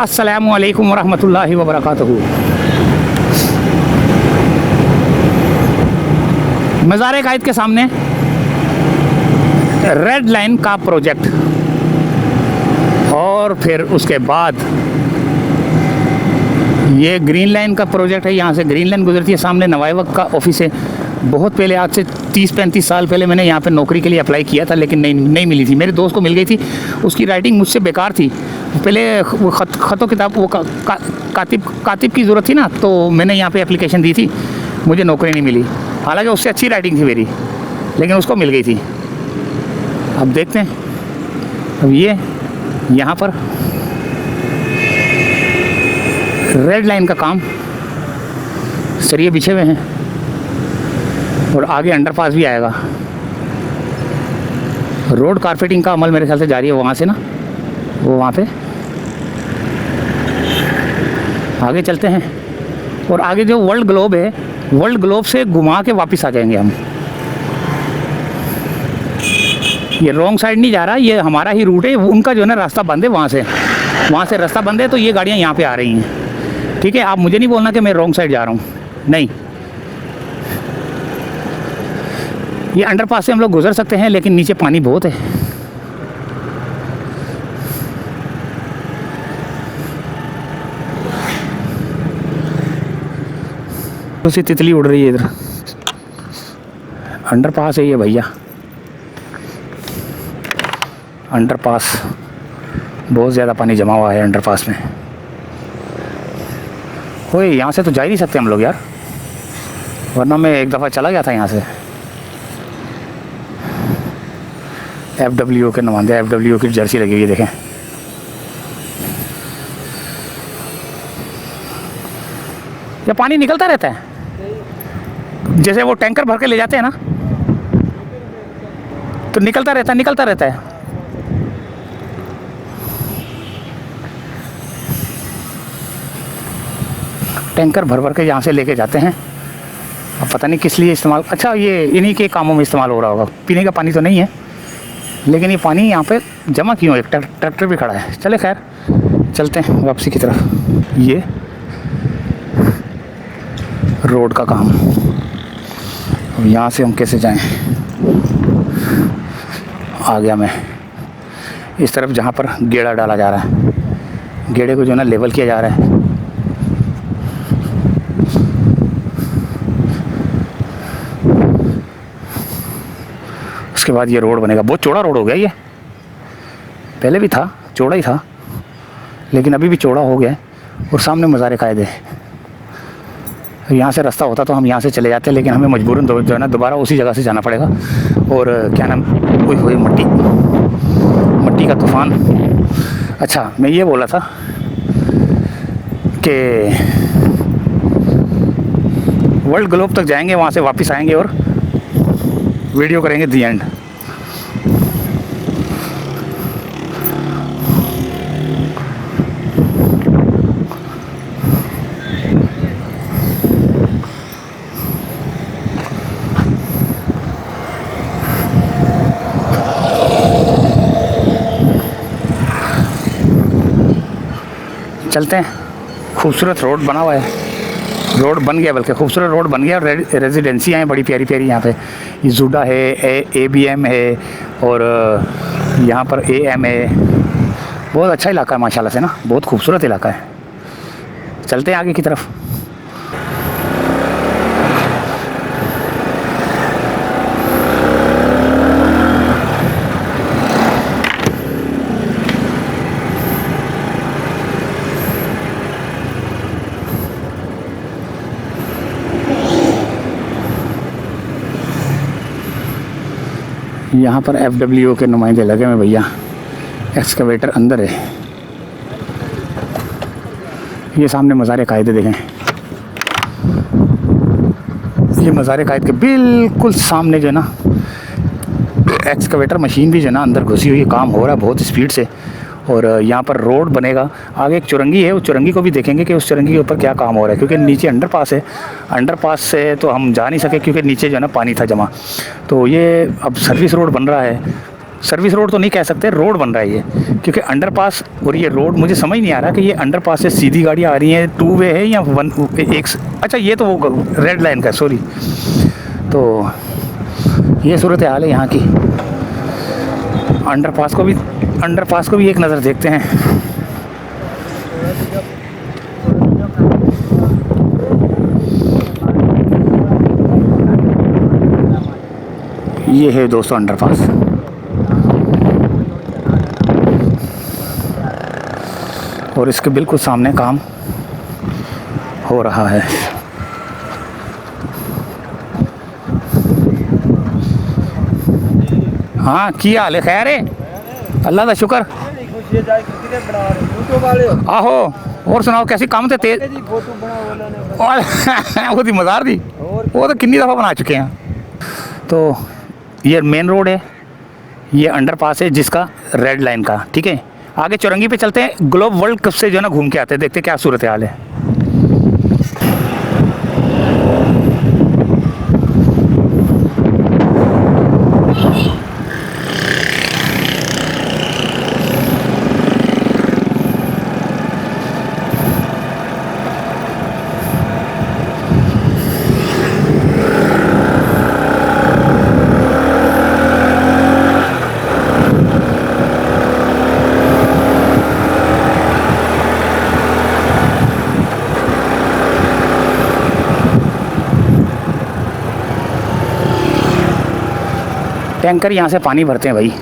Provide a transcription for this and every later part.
अस्सलामु अलैकुम वरहमतुल्लाहि वबरकातुहू। मज़ार कायद के सामने रेड लाइन का प्रोजेक्ट और फिर उसके बाद ये ग्रीन लाइन का प्रोजेक्ट है। यहाँ से ग्रीन लाइन गुजरती है, सामने नवाई वक्त का ऑफिस है। बहुत पहले, आज से 30-35 साल पहले मैंने यहाँ पे नौकरी के लिए अप्लाई किया था, लेकिन नहीं मिली थी। मेरे दोस्त को मिल गई थी, उसकी राइटिंग मुझसे बेकार थी। पहले वो ख़तो किताब वो कातिब की ज़रूरत थी ना, तो मैंने यहाँ पे एप्लीकेशन दी थी, मुझे नौकरी नहीं मिली। हालांकि उससे अच्छी राइटिंग थी मेरी, लेकिन उसको मिल गई थी। अब देखते हैं, अब ये यहाँ पर रेड लाइन का काम, सरिये बिछे हुए हैं और आगे अंडरपास भी आएगा। रोड कारपेटिंग का अमल मेरे ख्याल से जारी है वहाँ से ना, वो वहाँ पे आगे चलते हैं। और आगे जो वर्ल्ड ग्लोब है, वर्ल्ड ग्लोब से घुमा के वापस आ जाएंगे हम। ये रॉन्ग साइड नहीं जा रहा, ये हमारा ही रूट है। उनका जो है ना रास्ता बंद है, वहाँ से रास्ता बंद है, तो ये गाड़ियाँ यहाँ पे आ रही हैं। ठीक है, आप मुझे नहीं बोलना कि मैं रॉन्ग साइड जा रहा हूँ, नहीं। ये अंडरपास से हम लोग गुजर सकते हैं, लेकिन नीचे पानी बहुत है। उसी तितली उड़ रही है इधर। अंडरपास है ये भैया, अंडरपास। बहुत ज़्यादा पानी जमा हुआ है अंडरपास में। ओए, यहाँ से तो जा ही नहीं सकते हम लोग यार, वरना मैं एक दफ़ा चला गया था यहाँ से। FWO के नुमाइंदे, FWO की जर्सी लगी हुई है, देखें। ये पानी निकलता रहता है, जैसे वो टैंकर भर के ले जाते हैं ना, तो निकलता रहता है। टैंकर भर के यहाँ से लेके जाते हैं। अब पता नहीं किस लिए इस्तेमाल, अच्छा ये इन्हीं के कामों में इस्तेमाल हो रहा होगा। पीने का पानी तो नहीं है, लेकिन ये पानी यहाँ पे जमा क्यों है? एक ट्रैक्टर भी खड़ा है। चले खैर, चलते हैं वापसी की तरफ। ये रोड का काम, अब यहाँ से हम कैसे जाएं? आ गया मैं इस तरफ, जहाँ पर गेड़ा डाला जा रहा है। गेड़े को जो है ना लेवल किया जा रहा है। उसके बाद ये रोड बनेगा। बहुत चौड़ा रोड हो गया ये, पहले भी था, चौड़ा ही था, लेकिन अभी भी चौड़ा हो गया है। और सामने मज़ार कायद है। यहाँ से रास्ता होता तो हम यहाँ से चले जाते, लेकिन हमें मजबूरन जो है ना दोबारा उसी जगह से जाना पड़ेगा। और क्या नाम, ओए मट्टी का तूफ़ान। अच्छा, मैं ये बोला था कि वर्ल्ड ग्लोब तक जाएंगे, वहाँ से वापस आएंगे और वीडियो करेंगे दी एंड। चलते हैं। खूबसूरत रोड बना हुआ है, रोड बन गया, बल्कि खूबसूरत रोड बन गया। और रेजिडेंसियाँ हैं बड़ी प्यारी प्यारी यहाँ पे। ये जूडा है, ABM है, और यहाँ पर AM है। बहुत अच्छा इलाका है माशाल्लाह से ना, बहुत खूबसूरत इलाका है। चलते हैं आगे की तरफ। यहाँ पर FWO के नुमाइंदे लगे हुए भैया। एक्सकवेटर अंदर है। ये सामने मज़ार कायद देखें, ये मज़ार कायद के बिल्कुल सामने जो है ना एक्सकवेटर मशीन भी जो है ना अंदर घुसी हुई है। काम हो रहा है बहुत स्पीड से। और यहाँ पर रोड बनेगा। आगे एक चुरंगी है, उस चुरंगी को भी देखेंगे कि उस चुरंगी के ऊपर क्या काम हो रहा है, क्योंकि नीचे अंडरपास है। अंडरपास से तो हम जा नहीं सके, क्योंकि नीचे जो है ना पानी था जमा। तो ये अब सर्विस रोड बन रहा है, सर्विस रोड तो नहीं कह सकते, रोड बन रहा है ये, क्योंकि अंडरपास और ये रोड मुझे समझ नहीं आ रहा कि ये अंडरपास से सीधी गाड़ियाँ आ रही हैं, 2 वे है या एक। अच्छा ये तो वो रेड लाइन का, सॉरी। तो ये सूरत हाल है यहाँ की। अंडरपास को भी एक नज़र देखते हैं। ये है दोस्तों अंडरपास, और इसके बिल्कुल सामने काम हो रहा है। हाँ की हाल है? खैर है, अल्लाह का शुक्र। आहो, और सुनाओ कैसी काम थे तेज? वो थी मज़ार दी, वो तो कितनी दफ़ा बना चुके हैं। तो ये मेन रोड है, ये अंडरपास है जिसका रेड लाइन का, ठीक है। आगे चौरंगी पे चलते हैं, ग्लोब वर्ल्ड कप से जो है ना घूम के आते हैं, देखते हैं क्या सूरत हाल है। टैंकर यहाँ से पानी भरते हैं भाई।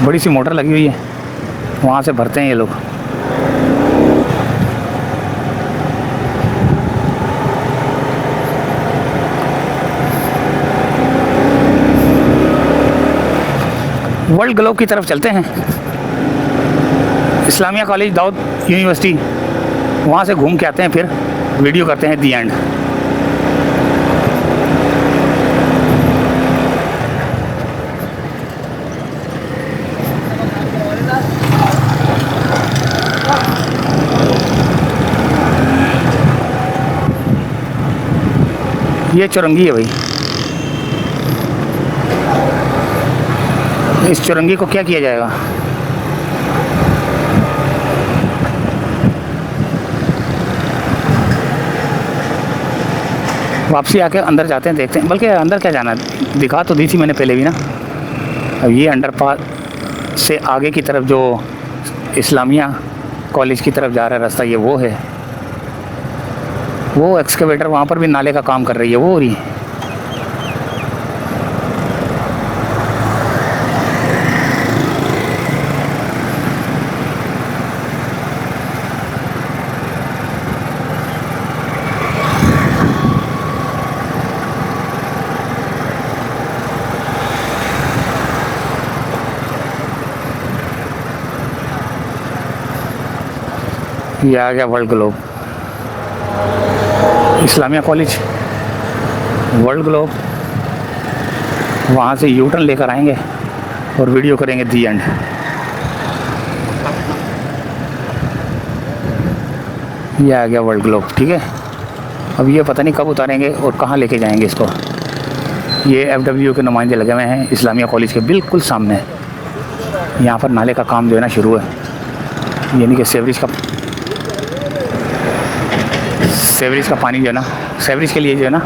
बड़ी सी मोटर लगी हुई है, वहाँ से भरते हैं ये लोग। वर्ल्ड ग्लोब की तरफ चलते हैं, इस्लामिया कॉलेज दाऊद यूनिवर्सिटी, वहाँ से घूम के आते हैं, फिर वीडियो करते हैं दी एंड। ये चौरंगी है भाई, इस चौरंगी को क्या किया जाएगा? वापसी आके अंदर जाते हैं, देखते हैं। बल्कि अंदर क्या जाना, दिखा तो दी थी मैंने पहले भी ना। अब ये अंडरपास से आगे की तरफ जो इस्लामिया कॉलेज की तरफ जा रहा है रास्ता, ये वो है। वो एक्सकेवेटर वहाँ पर भी नाले का काम कर रही है, वो हो रही है। ये आ गया world globe, Islamia college, world globe. वहाँ से यू टर्न लेकर आएंगे और वीडियो करेंगे दी एंड। ये आ गया वर्ल्ड ग्लोब, ठीक है। अब ये पता नहीं कब उतारेंगे और कहाँ लेके जाएंगे इसको। ये FW के नुमाइंदे लगे हुए हैं इस्लामिया कॉलेज के बिल्कुल सामने। यहाँ पर नाले का काम जो है ना शुरू है, यानी कि सेवरेज का पानी जो है ना, सेवरेज के लिए जो है ना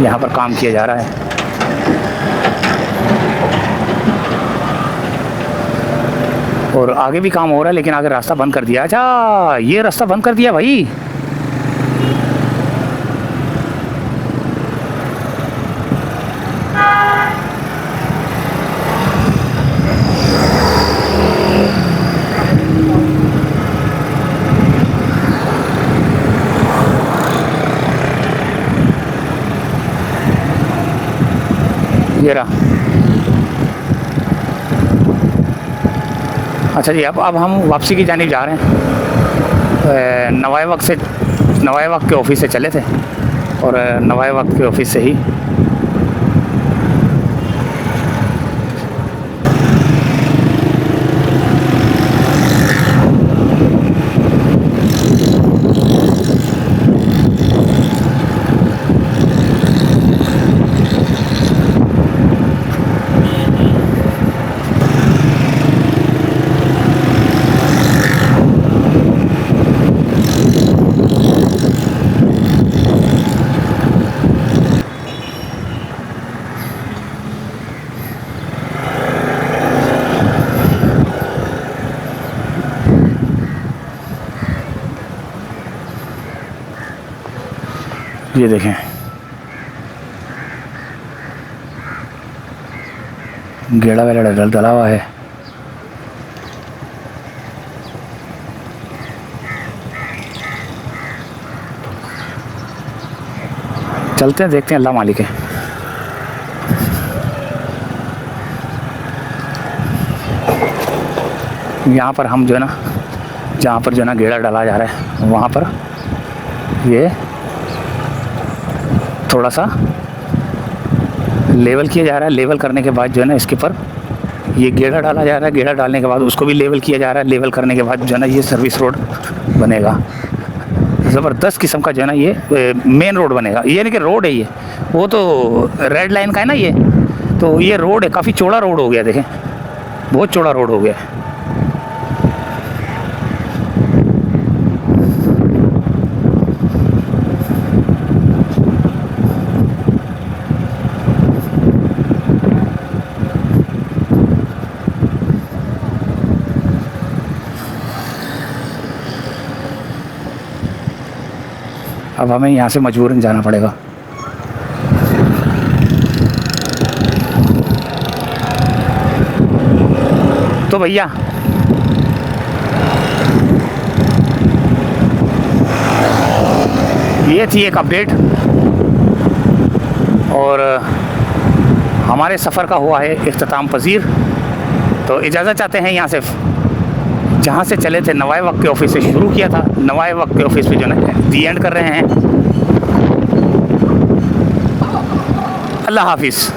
यहाँ पर काम किया जा रहा है। और आगे भी काम हो रहा है, लेकिन आगे रास्ता बंद कर दिया। अच्छा, ये रास्ता बंद कर दिया भाई। ये रहा। अच्छा जी, अब हम वापसी की जानिब जा रहे हैं। नवाए वक्त के ऑफिस से चले थे और नवाए वक्त के ऑफिस से ही ये देखें, गेड़ा वेड़ा डला हुआ है। चलते हैं, देखते हैं, अल्लाह मालिक है। यहाँ पर हम जो है ना, जहाँ पर जो है ना गेड़ा डाला जा रहा है, वहाँ पर ये थोड़ा सा लेवल किया जा रहा है। लेवल करने के बाद जो है ना इसके पर ये गेड़ा डाला जा रहा है। गेड़ा डालने के बाद उसको भी लेवल किया जा रहा है। लेवल करने के बाद जो है ना ये सर्विस रोड बनेगा। ज़बरदस्त किस्म का जो है ना ये मेन रोड बनेगा। ये नहीं कि रोड है, ये वो तो रेड लाइन का है ना, ये तो ये रोड है, काफ़ी चौड़ा रोड हो गया। देखें, बहुत चौड़ा रोड हो गया। अब हमें यहाँ से मजबूरन जाना पड़ेगा। तो भैया ये थी एक अपडेट, और हमारे सफ़र का हुआ है इख्तिताम पजीर। तो इजाज़त चाहते हैं यहाँ से, जहाँ से चले थे नवाए वक्त के ऑफिस से शुरू किया था, नवाए वक्त के ऑफिस पे जो है दी एंड कर रहे हैं। अल्लाह हाफिज़।